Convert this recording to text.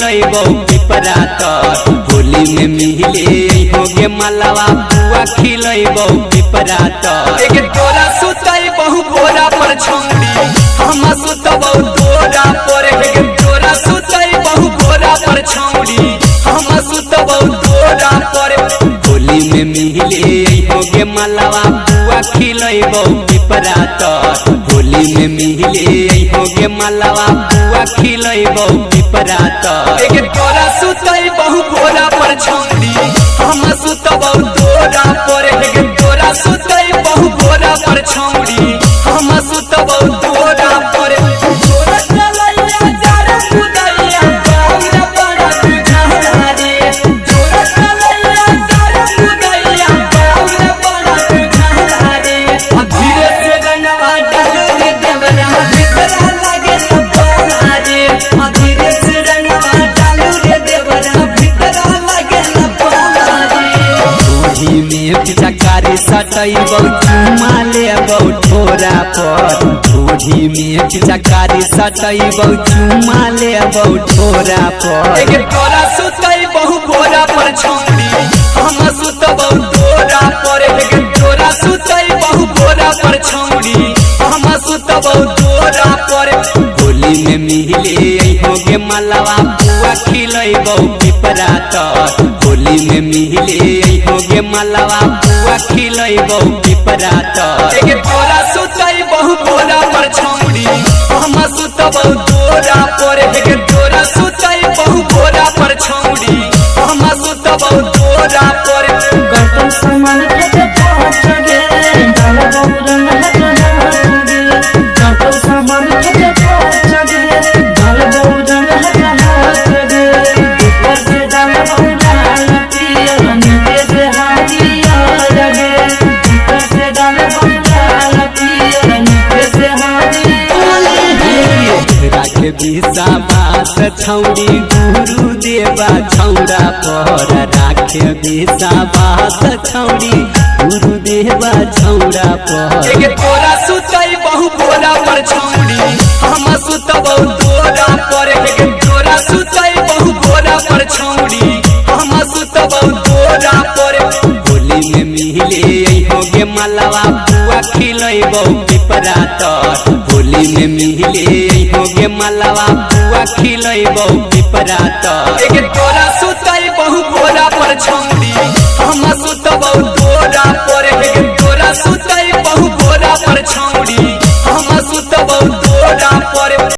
खिलैबौ पिपरा तर होली में मिले होगे मलवा बुआ खिलैबौ पिपरा तर एक तोरा सुतई बहु बोरा पर छौड़ी हम सुतबौ तोरा पर एक तोरा सुतई बहु बोरा पर छौड़ी हम सुतबौ तोरा पर होली में मिले होगे मलवा बुआ खिलैबौ पिपरा तर होली में मिले होगे मलवा बुआ खिलैबौ पिपरा तर एक तोरा सुतई बहु बोरा पर छौड़ी हम सुतबौ तोरा पर एक तोरा सुतई बहु बोरा पर छौड़ी हम सुतबौ तोरा पर तोरा चलैया जार कुदैया गौरा पर तुझारा रे तोरा चलैया जार कुदैया गौरा पर तुझारा रे धीरे से रंगवा डाल रे देवरा भीतरा लागे लपौना रे धीरे से रंगवा डाल रे देवरा भीतरा लागे लपौना रे होली में पिचकारी सटैबौ चुमा लेबौ ठोरा पर होली में पिचकारी सटैबौ चुमा लेबौ ठोरा पर एक तोरा सुतई बहु बोरा पर छौड़ी हम सुतबौ तोरा पर एक तोरा सुतई बहु बोरा पर छौड़ी हम सुतबौ तोरा पर होली में मिले होगे मलवा बुआ खिलैबौ पिपरा तर होली में मिले होगे मलवा बुआ खिलैबौ पिपरा तर एक तोरा सुतई बहु बोरा पर छौड़ी हम सुतबौ तोरा पर एक तोरा सुतई बहु बोरा पर छौड़ी हम सुतबौ तोरा पर गौतम समान के पाँच गे डाल गौरन हटहागे गौतम समान के पाँच गे डाल गौरन हटहागे ऊपर से डाल गौरन पियर नीचे से हाजिया लगे ऊपर से डाल गौरन पियर नीचे से हाजिया लगे राखे बिसा बास छौड़ी गुरु देवा छौड़ा पर राखे बिसा बास छौड़ी गुरु देवा छौड़ा पर एक तोरा सुतई बहु बोरा पर छौड़ी हम सुतबौ तोरा पर एक तोरा सुतई बहु बोरा पर छौड़ी हम सुतबौ तोरा पर होली में मिले होगे मलवा बुआ खिलैबौ पिपरा तर होली में मिले होगे मलवा बुआ खिलैबौ पिपरा तर एक तोरा सुतई बहु बोरा पर छौड़ी हम सुतबौ